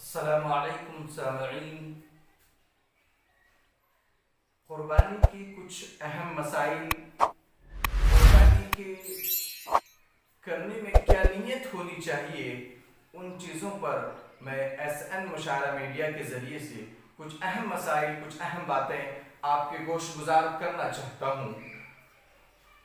السلام علیکم سامعین، قربانی کی کچھ اہم مسائل، قربانی کے کرنے میں کیا نیت ہونی چاہیے، ان چیزوں پر میں ایس این مشاعرہ میڈیا کے ذریعے سے کچھ اہم مسائل، کچھ اہم باتیں آپ کے گوش گزار کرنا چاہتا ہوں۔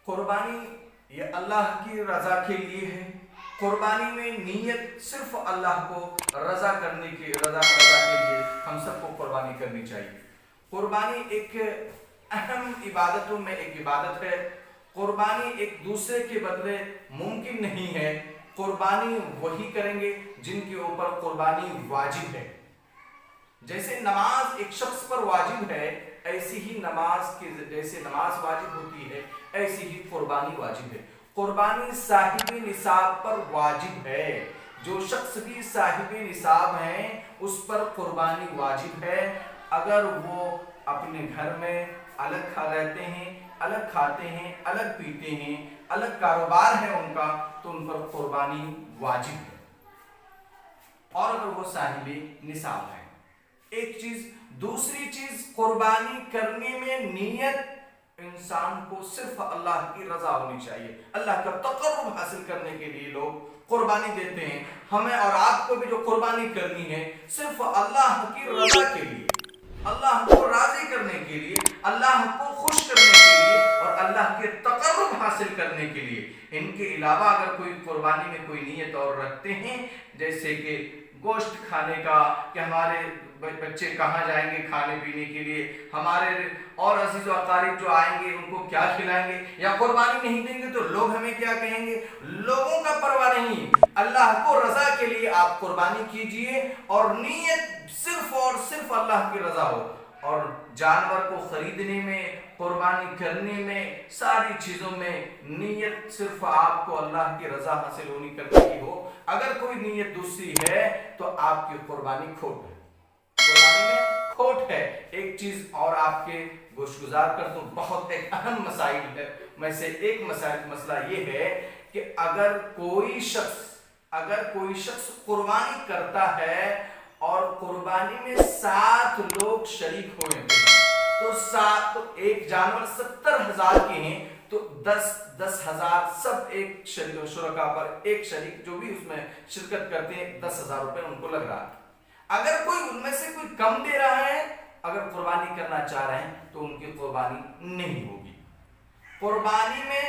قربانی یہ اللہ کی رضا کے لیے ہے۔ قربانی میں نیت صرف اللہ کو رضا کرنے کی رضا کے لیے ہم سب کو قربانی کرنی چاہیے۔ قربانی ایک اہم عبادتوں میں ایک عبادت ہے۔ قربانی ایک دوسرے کے بدلے ممکن نہیں ہے۔ قربانی وہی کریں گے جن کے اوپر قربانی واجب ہے۔ جیسے نماز ایک شخص پر واجب ہے، ایسی ہی جیسے نماز واجب ہوتی ہے، ایسی ہی قربانی واجب ہے۔ قربانی صاحب نصاب پر واجب ہے۔ جو شخص بھی صاحب نصاب ہیں اس پر قربانی واجب ہے۔ اگر وہ اپنے گھر میں الگ رہتے ہیں، الگ کھاتے ہیں، الگ پیتے ہیں، الگ کاروبار ہے ان کا، تو ان پر قربانی واجب ہے، اور اگر وہ صاحب نصاب ہے۔ ایک چیز۔ دوسری چیز، قربانی کرنے میں نیت انسان کو صرف اللہ کی رضا ہونی چاہیے۔ اللہ کا تقرب حاصل کرنے کے لیے لوگ قربانی دیتے ہیں۔ ہمیں اور آپ کو بھی جو قربانی کرنی ہے صرف اللہ کی رضا کے لیے، اللہ کو راضی کرنے کے لیے، اللہ کو خوش کرنے کے لیے اور اللہ کے تقرب حاصل کرنے کے لیے۔ ان کے علاوہ اگر کوئی قربانی میں کوئی نیت اور رکھتے ہیں، جیسے کہ گوشت کھانے کا، کہ ہمارے بچے کہاں جائیں گے کھانے پینے کے لیے، ہمارے اور عزیز و اقارب جو آئیں گے ان کو کیا کھلائیں گے، یا قربانی نہیں دیں گے تو لوگ ہمیں کیا کہیں گے، لوگوں کا پرواہ نہیں۔ اللہ کو رضا کے لیے آپ قربانی کیجئے اور نیت صرف اور صرف اللہ کی رضا ہو۔ اور جانور کو خریدنے میں، قربانی کرنے میں، ساری چیزوں میں نیت صرف آپ کو اللہ کی رضا حاصل ہونی کرنے کی ہو۔ اگر کوئی نیت دوسری ہے تو آپ کی قربانی کھوٹ ہے، قربانی میں کھوٹ ہے۔ ایک چیز اور آپ کے گوش گزار کر دوں، بہت ایک اہم مسائل ہے میں سے ایک مسئلہ یہ ہے کہ اگر کوئی شخص قربانی کرتا ہے اور قربانی میں 7 لوگ شریک ہوئے تو ایک جانور 70,000 کے ہیں تو 10,000 سب ایک شرکا پر، ایک شریک جو بھی اس میں شرکت کرتے ہیں 10,000 روپے ان کو لگ رہا ہے۔ اگر کوئی ان میں سے کوئی کم دے رہا ہے، اگر قربانی کرنا چاہ رہے ہیں تو ان کی قربانی نہیں ہوگی۔ قربانی میں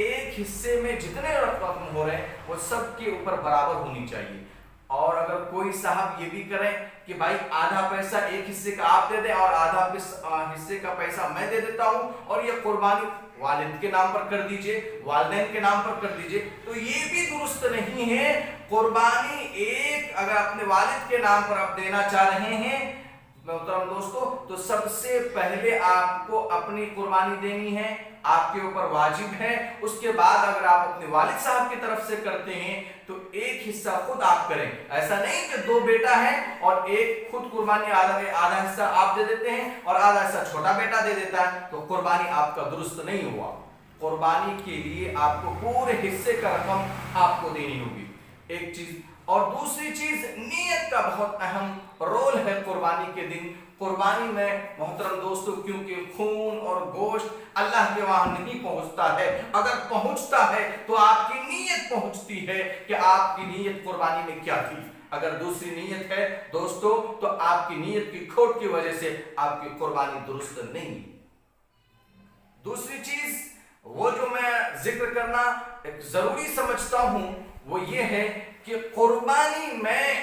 ایک حصے میں جتنے رقم ہو رہے ہیں وہ سب کے اوپر برابر ہونی چاہیے۔ اور اگر کوئی صاحب یہ بھی کریں کہ بھائی آدھا پیسہ ایک حصے کا آپ دے دیں اور آدھا حصے کا پیسہ میں دے دیتا ہوں، اور یہ قربانی والد کے نام پر کر دیجئے، والدین کے نام پر کر دیجئے، تو یہ بھی درست نہیں ہے۔ قربانی ایک اگر اپنے والد کے نام پر آپ دینا چاہ رہے ہیں محترم دوستو، تو سب سے پہلے آپ کو اپنی قربانی دینی ہے، آپ کے اوپر واجب ہے۔ اس کے بعد اگر آپ اپنے والد صاحب کی طرف سے کرتے ہیں تو ایک حصہ خود آپ کریں۔ ایسا نہیں کہ 2 بیٹا ہے اور ایک خود قربانی آدھا حصہ آپ دے دیتے ہیں اور آدھا حصہ چھوٹا بیٹا دے دیتا ہے، تو قربانی آپ کا درست نہیں ہوا۔ قربانی کے لیے آپ کو پورے حصے کا رقم آپ کو دینی ہوگی، ایک چیز۔ اور دوسری چیز، نیت کا بہت اہم رول ہے قربانی کے دن۔ قربانی میں محترم دوستو، کیونکہ خون اور گوشت اللہ کے وہاں نہیں پہنچتا ہے، اگر پہنچتا ہے تو آپ کی نیت پہنچتی ہے کہ آپ کی نیت قربانی میں کیا تھی۔ اگر دوسری نیت ہے دوستو تو آپ کی نیت کی کھوٹ کی وجہ سے آپ کی قربانی درست نہیں۔ دوسری چیز وہ جو میں ذکر کرنا ایک ضروری سمجھتا ہوں وہ یہ ہے کہ قربانی میں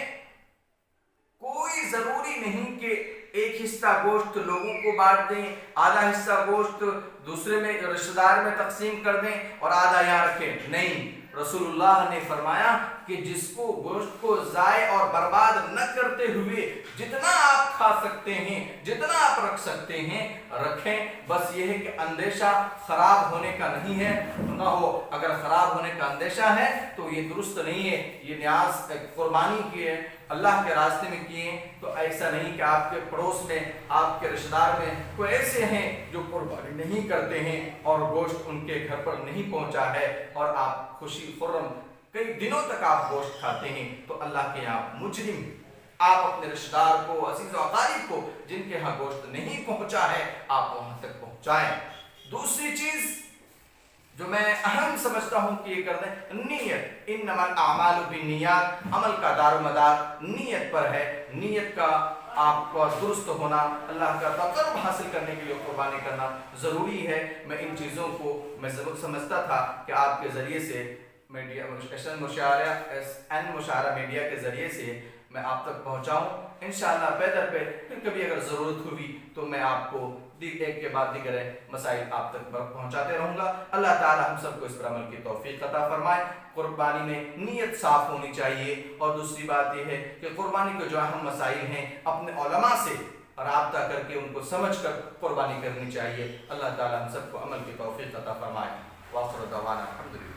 کوئی ضروری نہیں کہ ایک حصہ گوشت لوگوں کو بانٹ دیں، آدھا حصہ گوشت دوسرے میں رشتہ دار میں تقسیم کر دیں اور آدھا یہاں رکھیں۔ نہیں، رسول اللہ نے فرمایا کہ جس کو گوشت کو ضائع اور برباد نہ کرتے ہوئے جتنا آپ کھا سکتے ہیں، جتنا آپ رکھ سکتے ہیں رکھیں۔ بس یہ ہے کہ اندیشہ خراب ہونے کا نہیں ہے، نہ ہو۔ اگر خراب ہونے کا اندیشہ ہے تو یہ درست نہیں ہے۔ یہ نیاز قربانی کی ہے، اللہ کے راستے میں کیے، تو ایسا نہیں کہ آپ کے پڑوس میں، آپ کے رشتہ دار میں کوئی ایسے ہیں جو قربانی نہیں کرتے ہیں اور گوشت ان کے گھر پر نہیں پہنچا ہے اور آپ خوشی خرم کئی دنوں تک آپ گوشت کھاتے ہیں، تو اللہ کے یہاں مجرم ہیں۔ آپ اپنے رشتہ دار کو، عزیز و اقارب کو جن کے ہاں گوشت نہیں پہنچا ہے آپ وہاں تک پہنچائیں۔ دوسری چیز جو میں اہم سمجھتا ہوں کہ یہ کر دیں، نیت، انما الاعمال بالنیات، عمل کا دار و مدار نیت پر ہے۔ نیت کا آپ کا درست ہونا، اللہ کا تقرب حاصل کرنے کے لیے قربانی کرنا ضروری ہے۔ میں ان چیزوں کو میں سمجھتا تھا کہ آپ کے ذریعے سے میڈیا مشاعرہ میڈیا کے ذریعے سے میں آپ تک پہنچاؤں۔ انشاءاللہ پے در پہ پھر کبھی اگر ضرورت ہوئی تو میں آپ کو ایک کے بعد دیگر مسائل آپ تک پہنچاتے رہوں گا۔ اللہ تعالی ہم سب کو اس پر عمل کی توفیق عطا فرمائے۔ قربانی میں نیت صاف ہونی چاہیے، اور دوسری بات یہ ہے کہ قربانی کے جو اہم مسائل ہیں اپنے علماء سے رابطہ کر کے ان کو سمجھ کر قربانی کرنی چاہیے۔ اللہ تعالی ہم سب کو عمل کی توفیق عطا فرمائے۔ وآخر دعوانا الحمدللہ۔